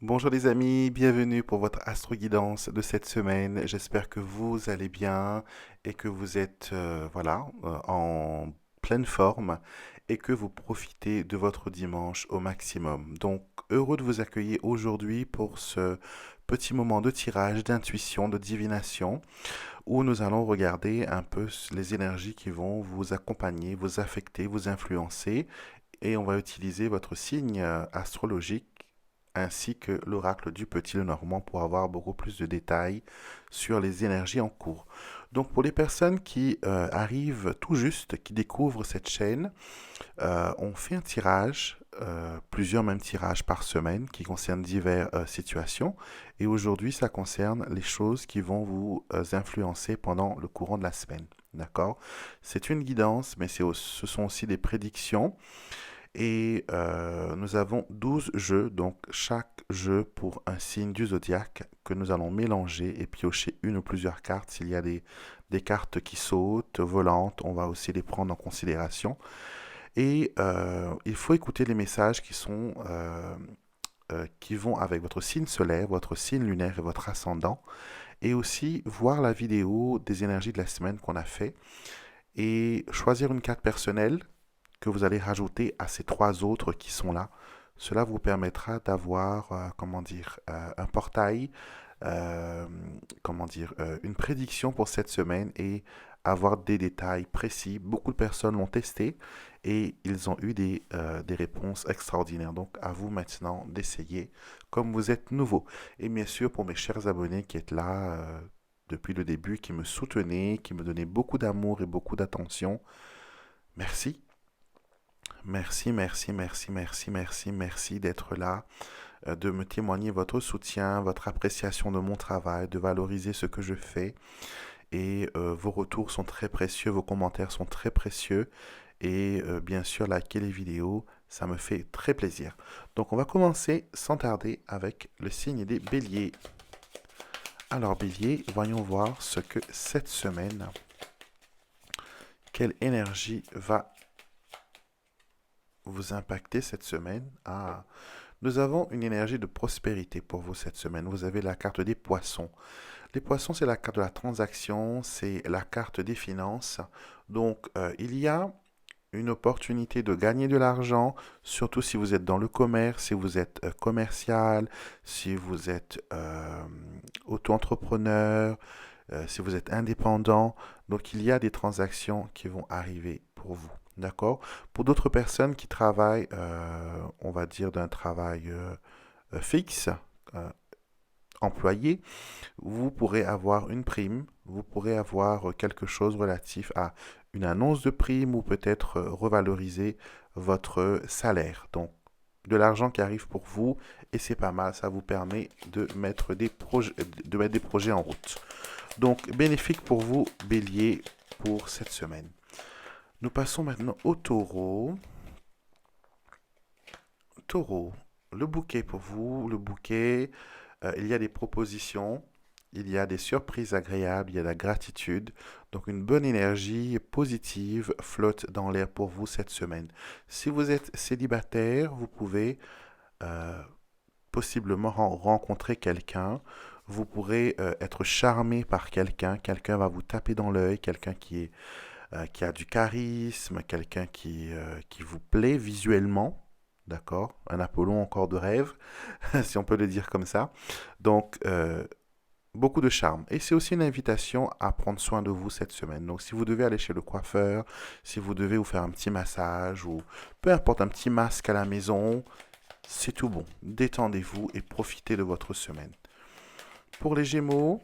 Bonjour les amis, bienvenue pour votre astro-guidance de cette semaine. J'espère que vous allez bien et que vous êtes en pleine forme et que vous profitez de votre dimanche au maximum. Donc heureux de vous accueillir aujourd'hui pour ce petit moment de tirage, d'intuition, de divination où nous allons regarder un peu les énergies qui vont vous accompagner, vous affecter, vous influencer et on va utiliser votre signe astrologique ainsi que l'oracle du Petit Lenormand pour avoir beaucoup plus de détails sur les énergies en cours. Donc pour les personnes qui arrivent tout juste, qui découvrent cette chaîne, on fait un tirage, plusieurs mêmes tirages par semaine qui concernent diverses situations. Et aujourd'hui, ça concerne les choses qui vont vous influencer pendant le courant de la semaine. D'accord? C'est une guidance, mais ce sont aussi des prédictions. Et nous avons 12 jeux, donc chaque jeu pour un signe du zodiaque que nous allons mélanger et piocher une ou plusieurs cartes. S'il y a des cartes qui sautent, volantes, on va aussi les prendre en considération. Et il faut écouter les messages qui vont avec votre signe solaire, votre signe lunaire et votre ascendant. Et aussi voir la vidéo des énergies de la semaine qu'on a fait et choisir une carte personnelle que vous allez rajouter à ces trois autres qui sont là. Cela vous permettra d'avoir, un portail, euh, une prédiction pour cette semaine et avoir des détails précis. Beaucoup de personnes l'ont testé et ils ont eu des réponses extraordinaires. Donc, à vous maintenant d'essayer comme vous êtes nouveau. Et bien sûr, pour mes chers abonnés qui êtes là depuis le début, qui me soutenaient, qui me donnaient beaucoup d'amour et beaucoup d'attention, merci. Merci, merci, merci, merci, merci, merci d'être là, de me témoigner votre soutien, votre appréciation de mon travail, de valoriser ce que je fais. Et vos retours sont très précieux, vos commentaires sont très précieux. Et bien sûr, liker les vidéos, ça me fait très plaisir. Donc, on va commencer sans tarder avec le signe des béliers. Alors, bélier, voyons voir ce que cette semaine, quelle énergie va vous impacter cette semaine. Ah, nous avons une énergie de prospérité pour vous cette semaine. Vous avez la carte des poissons. Les poissons, c'est la carte de la transaction, c'est la carte des finances. Donc, il y a une opportunité de gagner de l'argent, surtout si vous êtes dans le commerce, si vous êtes commercial, si vous êtes auto-entrepreneur, si vous êtes indépendant. Donc, il y a des transactions qui vont arriver pour vous. D'accord? Pour d'autres personnes qui travaillent, on va dire, d'un travail fixe, euh, employé, vous pourrez avoir une prime, vous pourrez avoir quelque chose relatif à une annonce de prime ou peut-être revaloriser votre salaire. Donc, de l'argent qui arrive pour vous et c'est pas mal, ça vous permet de mettre des projets en route. Donc, bénéfique pour vous, bélier, pour cette semaine. Nous passons maintenant au taureau. Taureau, le bouquet pour vous, le bouquet, il y a des propositions, il y a des surprises agréables, il y a de la gratitude. Donc une bonne énergie positive flotte dans l'air pour vous cette semaine. Si vous êtes célibataire, vous pouvez euh, possiblement rencontrer quelqu'un. Vous pourrez être charmé par quelqu'un. Quelqu'un va vous taper dans l'œil, quelqu'un qui a du charisme, quelqu'un qui vous plaît visuellement. D'accord? Un Apollon encore de rêve, si on peut le dire comme ça. Donc, beaucoup de charme. Et c'est aussi une invitation à prendre soin de vous cette semaine. Donc, si vous devez aller chez le coiffeur, si vous devez vous faire un petit massage ou peu importe, un petit masque à la maison, c'est tout bon. Détendez-vous et profitez de votre semaine. Pour les Gémeaux,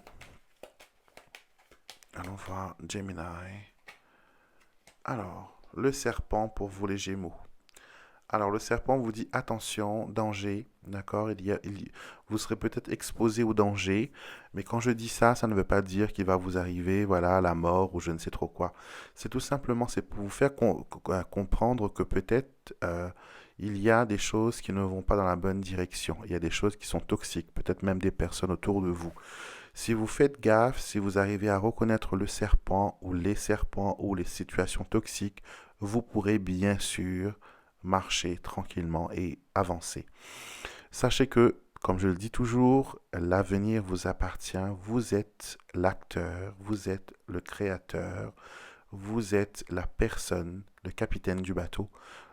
allons voir Gemini. Alors, le serpent pour vous les Gémeaux. Alors le serpent vous dit attention, danger, d'accord? Vous serez peut-être exposé au danger, mais quand je dis ça, ça ne veut pas dire qu'il va vous arriver, voilà, la mort ou je ne sais trop quoi. C'est tout simplement, c'est pour vous faire comprendre que peut-être il y a des choses qui ne vont pas dans la bonne direction. Il y a des choses qui sont toxiques, peut-être même des personnes autour de vous. Si vous faites gaffe, si vous arrivez à reconnaître le serpent ou les serpents ou les situations toxiques, vous pourrez bien sûr marcher tranquillement et avancer. Sachez que Comme je le dis toujours, l'avenir vous appartient. Vous êtes l'acteur, vous êtes le créateur, vous êtes la personne, le capitaine du bateau.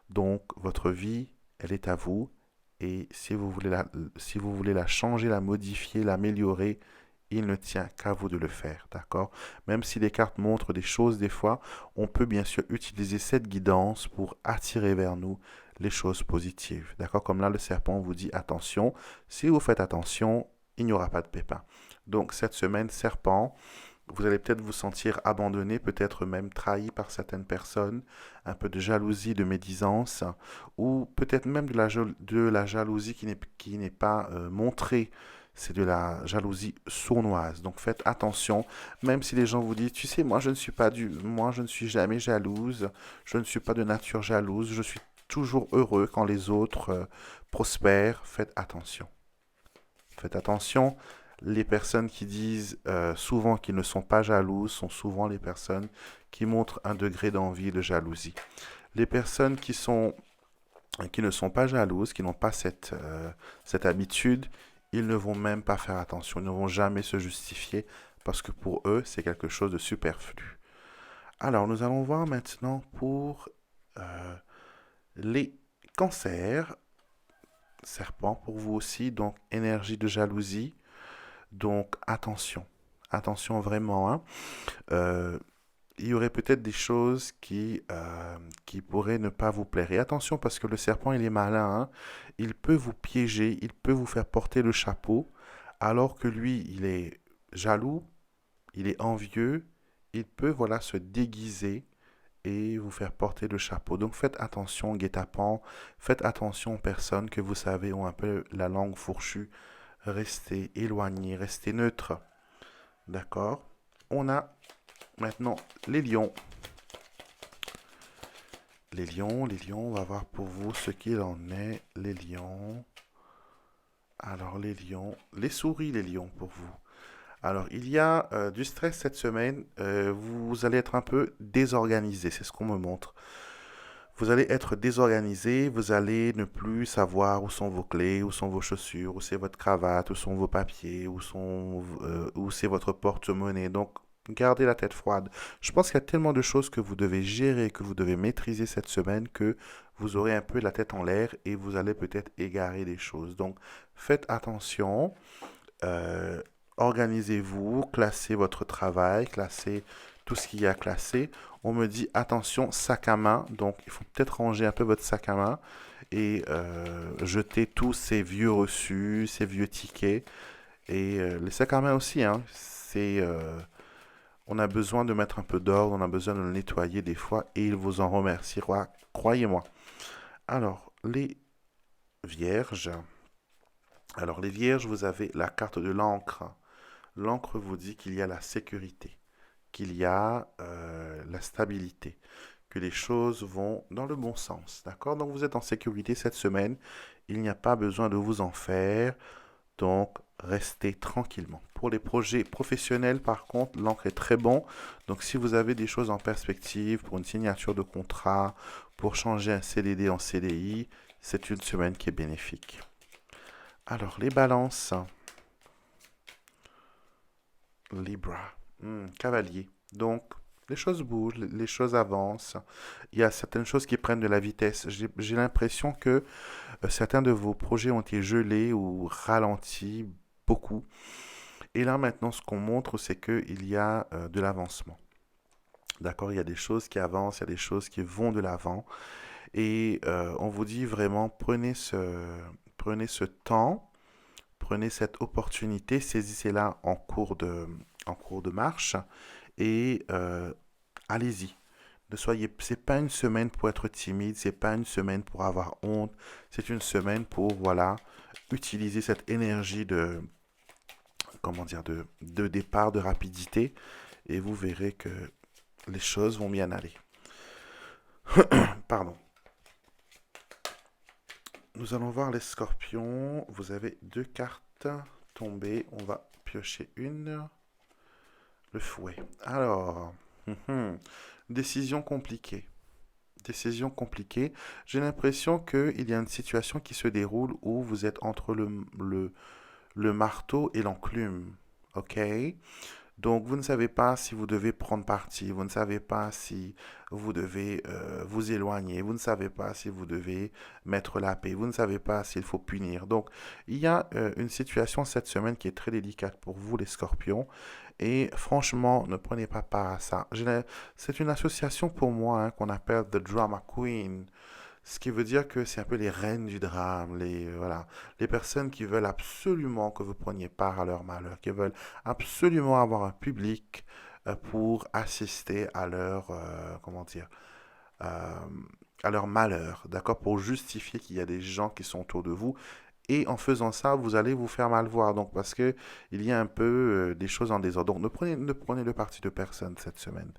Donc, votre vie, elle est à vous. Et si vous voulez la changer, la modifier, l'améliorer, il ne tient qu'à vous de le faire, d'accord? Même si les cartes montrent des choses des fois, on peut bien sûr utiliser cette guidance pour attirer vers nous les choses positives, d'accord? Comme là, le serpent vous dit attention, si vous faites attention, il n'y aura pas de pépins. Donc cette semaine, serpent, vous allez peut-être vous sentir abandonné, peut-être même trahi par certaines personnes, un peu de jalousie, de médisance, ou peut-être même de la jalousie qui n'est pas montrée. C'est de la jalousie sournoise. Donc faites attention, même si les gens vous disent, tu sais, moi je ne suis jamais jalouse, je ne suis pas de nature jalouse, je suis toujours heureux quand les autres prospèrent. Faites attention. Faites attention, les personnes qui disent souvent qu'ils ne sont pas jalouses sont souvent les personnes qui montrent un degré d'envie et de jalousie. Les personnes qui ne sont pas jalouses, qui n'ont pas cette habitude, ils ne vont même pas faire attention, ils ne vont jamais se justifier parce que pour eux, c'est quelque chose de superflu. Alors, nous allons voir maintenant pour euh, les cancers, serpent pour vous aussi, donc énergie de jalousie. Donc attention, attention vraiment, hein. Euh, il y aurait peut-être des choses qui pourraient ne pas vous plaire. Et attention parce que le serpent, il est malin, hein. Il peut vous piéger, il peut vous faire porter le chapeau, alors que lui, il est jaloux, il est envieux, il peut, voilà, se déguiser et vous faire porter le chapeau. Donc faites attention, guet-apens, faites attention aux personnes que vous savez ont un peu la langue fourchue. Restez éloigné, restez neutre. D'accord? On a maintenant les lions. Les lions, on va voir pour vous ce qu'il en est. Les lions. Alors les lions, les souris, les lions pour vous. Alors il y a du stress cette semaine. Vous allez être un peu désorganisé, c'est ce qu'on me montre. Vous allez être désorganisé, vous allez ne plus savoir où sont vos clés, où sont vos chaussures, où c'est votre cravate, où sont vos papiers, où c'est votre porte-monnaie. Donc, gardez la tête froide. Je pense qu'il y a tellement de choses que vous devez gérer, que vous devez maîtriser cette semaine, que vous aurez un peu la tête en l'air et vous allez peut-être égarer des choses. Donc, faites attention. Euh, Organisez-vous, classez votre travail, classez tout ce qu'il y a à classer. On me dit attention, sac à main. Donc, il faut peut-être ranger un peu votre sac à main et jeter tous ces vieux reçus, ces vieux tickets. Et les sacs à main aussi, hein. On a besoin de mettre un peu d'ordre, on a besoin de le nettoyer des fois et il vous en remerciera, croyez-moi. Alors, les vierges. Alors, les vierges, vous avez la carte de l'encre. L'encre vous dit qu'il y a la sécurité, qu'il y a la stabilité, que les choses vont dans le bon sens. D'accord? Donc vous êtes en sécurité cette semaine. Il n'y a pas besoin de vous en faire. Donc restez tranquillement. Pour les projets professionnels, par contre, l'encre est très bon. Donc si vous avez des choses en perspective pour une signature de contrat, pour changer un CDD en CDI, c'est une semaine qui est bénéfique. Alors les balances. Libra. Cavalier. Donc, les choses bougent, les choses avancent. Il y a certaines choses qui prennent de la vitesse. J'ai l'impression que certains de vos projets ont été gelés ou ralentis beaucoup. Et là, maintenant, ce qu'on montre, c'est qu'il y a de l'avancement. D'accord? Il y a des choses qui avancent, il y a des choses qui vont de l'avant. Et on vous dit vraiment, prenez ce temps. Prenez cette opportunité, saisissez-la en cours de marche et allez-y. Ne soyez, c'est pas une semaine pour être timide, c'est pas une semaine pour avoir honte, c'est une semaine pour voilà utiliser cette énergie comment dire de départ, de rapidité et vous verrez que les choses vont bien aller. Pardon. Nous allons voir les scorpions. Vous avez deux cartes tombées. On va piocher une. Le fouet. Alors, décision compliquée. Décision compliquée. J'ai l'impression qu'il y a une situation qui se déroule où vous êtes entre le marteau et l'enclume. OK? Donc, vous ne savez pas si vous devez prendre parti, vous ne savez pas si vous devez vous éloigner, vous ne savez pas si vous devez mettre la paix, vous ne savez pas s'il faut punir. Donc, il y a une situation cette semaine qui est très délicate pour vous, les scorpions, et franchement, ne prenez pas part à ça. C'est une association pour moi hein, qu'on appelle The Drama Queen. Ce qui veut dire que c'est un peu les reines du drame, voilà, les personnes qui veulent absolument que vous preniez part à leur malheur, qui veulent absolument avoir un public pour assister à leur, comment dire, euh, à leur malheur, d'accord, pour justifier qu'il y a des gens qui sont autour de vous. Et en faisant ça, vous allez vous faire mal voir. Donc, parce que il y a un peu des choses en désordre. Donc, ne prenez le parti de personne cette semaine.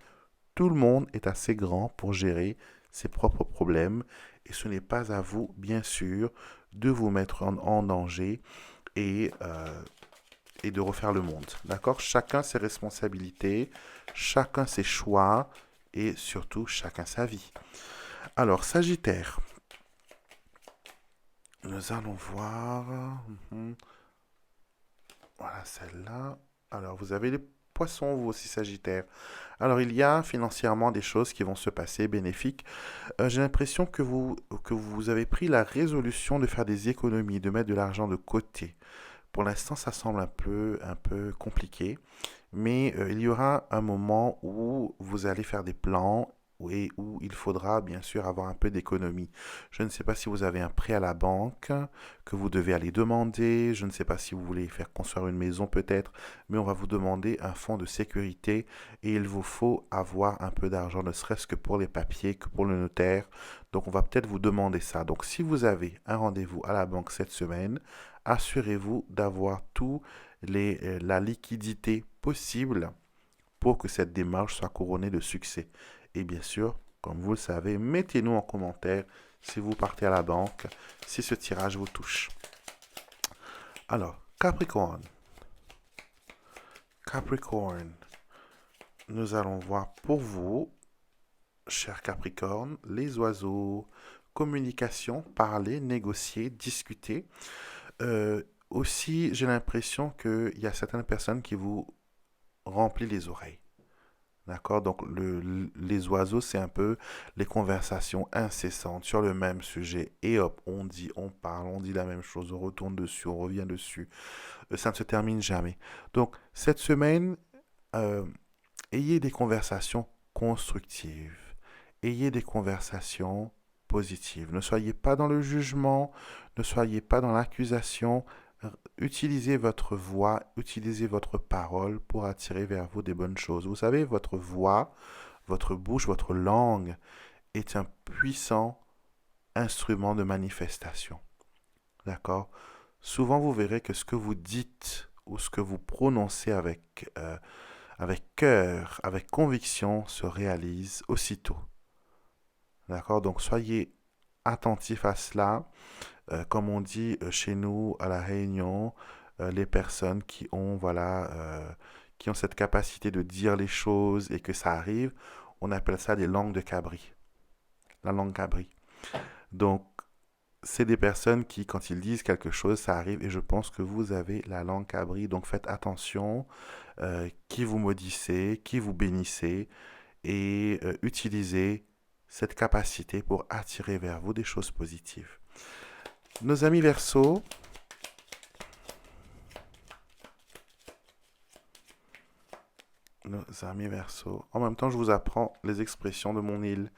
Tout le monde est assez grand pour gérer ses propres problèmes et ce n'est pas à vous, bien sûr, de vous mettre en danger et, euh, et de refaire le monde. D'accord? Chacun ses responsabilités, chacun ses choix et surtout chacun sa vie. Alors, Sagittaire, nous allons voir. Mhm. Voilà celle-là. Alors, vous avez les poissons, vous aussi, Sagittaire. Alors, il y a financièrement des choses qui vont se passer bénéfiques. J'ai l'impression que vous avez pris la résolution de faire des économies, de mettre de l'argent de côté. Pour l'instant, ça semble un peu compliqué, mais il y aura un moment où vous allez faire des plans et où il faudra bien sûr avoir un peu d'économie. Je ne sais pas si vous avez un prêt à la banque que vous devez aller demander. Je ne sais pas si vous voulez faire construire une maison peut-être, mais on va vous demander un fonds de sécurité et il vous faut avoir un peu d'argent, ne serait-ce que pour les papiers, que pour le notaire. Donc on va peut-être vous demander ça. Donc si vous avez un rendez-vous à la banque cette semaine, assurez-vous d'avoir tout la liquidité possible pour que cette démarche soit couronnée de succès. Et bien sûr, comme vous le savez, mettez-nous en commentaire si vous partez à la banque, si ce tirage vous touche. Alors, Capricorne. Capricorne, nous allons voir pour vous, cher Capricorne, les oiseaux. Communication, parler, négocier, discuter. Aussi, j'ai l'impression qu'il y a certaines personnes qui vous remplissent les oreilles. D'accord? Donc, les oiseaux, c'est un peu les conversations incessantes sur le même sujet. Et hop, on dit, on parle, on dit la même chose, on retourne dessus, on revient dessus. Ça ne se termine jamais. Donc, cette semaine, euh, ayez des conversations constructives. Ayez des conversations positives. Ne soyez pas dans le jugement, ne soyez pas dans l'accusation. Utilisez votre voix, utilisez votre parole pour attirer vers vous des bonnes choses. Vous savez, votre voix, votre bouche, votre langue est un puissant instrument de manifestation. D'accord? Souvent, vous verrez que ce que vous dites ou ce que vous prononcez avec cœur, avec conviction, se réalise aussitôt. D'accord? Donc, soyez attentifs à cela. Comme on dit chez nous à La Réunion, les personnes qui ont, voilà, qui ont cette capacité de dire les choses et que ça arrive, on appelle ça des langues de cabri. La langue cabri. Donc, c'est des personnes qui, quand ils disent quelque chose, ça arrive et je pense que vous avez la langue cabri. Donc, faites attention qui vous maudissez, qui vous bénissez et utilisez cette capacité pour attirer vers vous des choses positives. Nos amis Verseaux, nos amis Verseaux. En même temps, je vous apprends les expressions de mon île.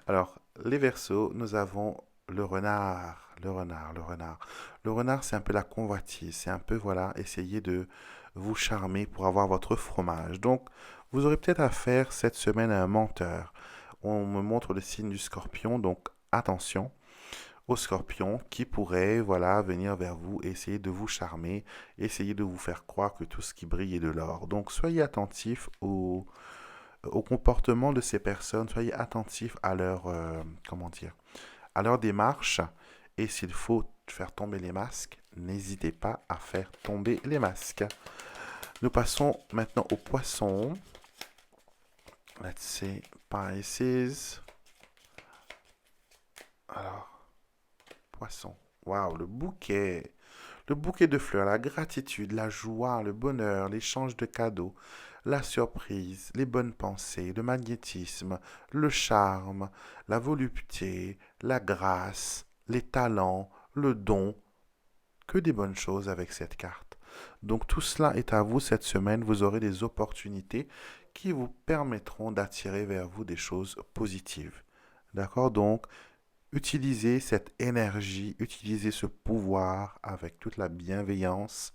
Alors, les Verseaux, nous avons le renard, le renard, le renard. Le renard, c'est un peu la convoitise, c'est un peu, voilà, essayer de vous charmer pour avoir votre fromage. Donc, vous aurez peut-être affaire cette semaine à un menteur. On me montre le signe du scorpion, donc attention au scorpion qui pourrait, voilà, venir vers vous, essayer de vous charmer, essayer de vous faire croire que tout ce qui brille est de l'or. Donc, soyez attentifs au comportement de ces personnes, soyez attentifs à leur, comment dire, à leur démarche. Et s'il faut faire tomber les masques, n'hésitez pas à faire tomber les masques. Nous passons maintenant aux poissons. Let's see, Pisces. Alors, poisson. Waouh, le bouquet. Le bouquet de fleurs, la gratitude, la joie, le bonheur, l'échange de cadeaux, la surprise, les bonnes pensées, le magnétisme, le charme, la volupté, la grâce, les talents, le don, que des bonnes choses avec cette carte. Donc tout cela est à vous cette semaine. Vous aurez des opportunités qui vous permettront d'attirer vers vous des choses positives. D'accord? Donc, utilisez cette énergie, utilisez ce pouvoir avec toute la bienveillance,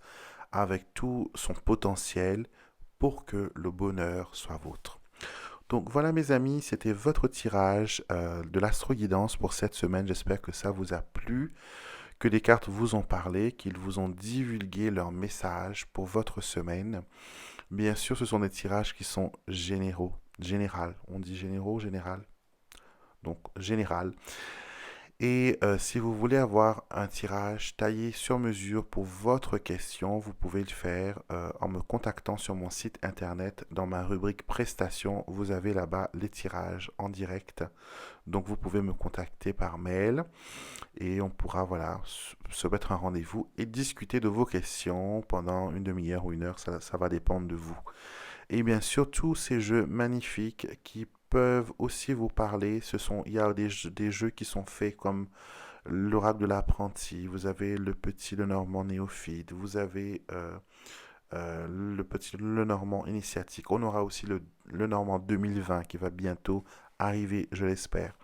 avec tout son potentiel pour que le bonheur soit vôtre. Donc voilà mes amis, c'était votre tirage de l'astro-guidance pour cette semaine. J'espère que ça vous a plu, que les cartes vous ont parlé, qu'ils vous ont divulgué leur message pour votre semaine. Bien sûr, ce sont des tirages qui sont généraux, général. On dit généraux, général. Donc général. Et si vous voulez avoir un tirage taillé sur mesure pour votre question, vous pouvez le faire en me contactant sur mon site internet. Dans ma rubrique prestations, vous avez là-bas les tirages en direct. Donc vous pouvez me contacter par mail et on pourra voilà se mettre un rendez-vous et discuter de vos questions pendant une demi-heure ou une heure. Ça va dépendre de vous. Et bien sûr, tous ces jeux magnifiques qui peuvent aussi vous parler. Il y a des jeux qui sont faits comme l'oracle de l'apprenti, vous avez le petit Lenormand néophyte, vous avez le petit Lenormand initiatique. On aura aussi le Lenormand 2020 qui va bientôt arriver, je l'espère.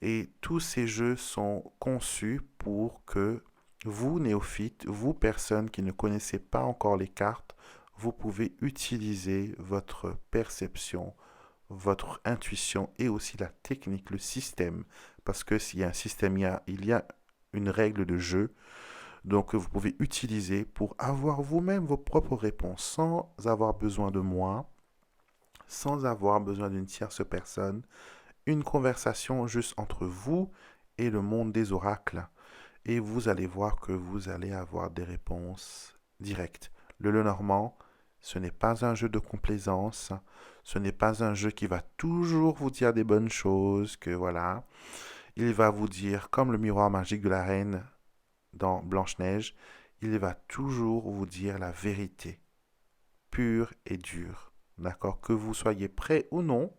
Et tous ces jeux sont conçus pour que vous, néophytes, vous, personnes qui ne connaissez pas encore les cartes, vous pouvez utiliser votre perception, votre intuition et aussi la technique, le système. Parce que s'il y a un système, il y a une règle de jeu. Donc vous pouvez utiliser pour avoir vous-même vos propres réponses sans avoir besoin de moi, sans avoir besoin d'une tierce personne. Une conversation juste entre vous et le monde des oracles. Et vous allez voir que vous allez avoir des réponses directes. Le Lenormand, ce n'est pas un jeu de complaisance. Ce n'est pas un jeu qui va toujours vous dire des bonnes choses, que voilà. Il va vous dire, comme le miroir magique de la reine dans Blanche-Neige, il va toujours vous dire la vérité, pure et dure. D'accord? Que vous soyez prêt ou non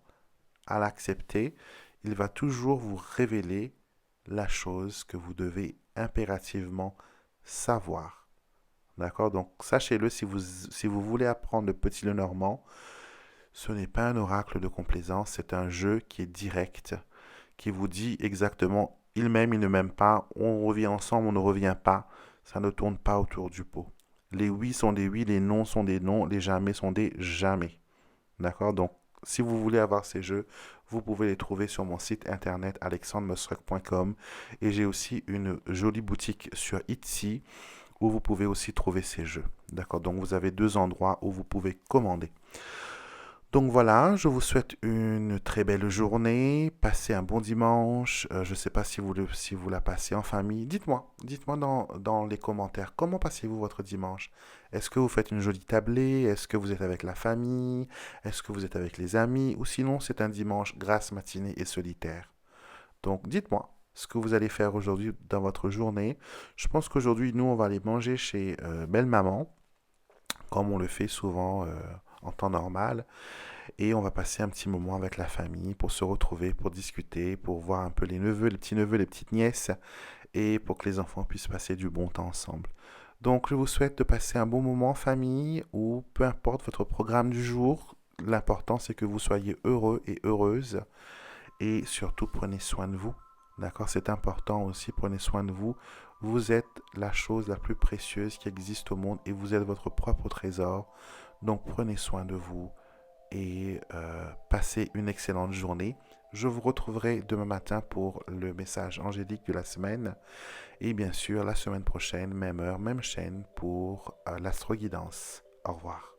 à l'accepter, il va toujours vous révéler la chose que vous devez impérativement savoir. D'accord? Donc, sachez-le, si vous voulez apprendre le petit Lenormand, ce n'est pas un oracle de complaisance, c'est un jeu qui est direct, qui vous dit exactement, il m'aime, il ne m'aime pas, on revient ensemble, on ne revient pas, ça ne tourne pas autour du pot. Les oui sont des oui, les non sont des non, les jamais sont des jamais. D'accord? Donc, si vous voulez avoir ces jeux, vous pouvez les trouver sur mon site internet alexandremusruck.com et j'ai aussi une jolie boutique sur Etsy où vous pouvez aussi trouver ces jeux. D'accord? Donc, vous avez deux endroits où vous pouvez commander. Donc voilà, je vous souhaite une très belle journée, passez un bon dimanche. Je ne sais pas si vous la passez en famille. Dites-moi dans les commentaires, comment passez-vous votre dimanche? Est-ce que vous faites une jolie tablée? Est-ce que vous êtes avec la famille? Est-ce que vous êtes avec les amis? Ou sinon, c'est un dimanche grasse matinée et solitaire. Donc dites-moi ce que vous allez faire aujourd'hui dans votre journée. Je pense qu'aujourd'hui, nous, on va aller manger chez Belle Maman, comme on le fait souvent en temps normal. Et on va passer un petit moment avec la famille pour se retrouver, pour discuter, pour voir un peu les neveux, les petits-neveux, les petites nièces, et pour que les enfants puissent passer du bon temps ensemble. Donc je vous souhaite de passer un bon moment en famille, ou peu importe votre programme du jour. L'important c'est que vous soyez heureux et heureuse, et surtout prenez soin de vous. D'accord? C'est important aussi, prenez soin de vous. Vous êtes la chose la plus précieuse qui existe au monde et vous êtes votre propre trésor. Donc prenez soin de vous et passez une excellente journée. Je vous retrouverai demain matin pour le message angélique de la semaine et bien sûr la semaine prochaine, même heure, même chaîne pour l'astro-guidance. Au revoir.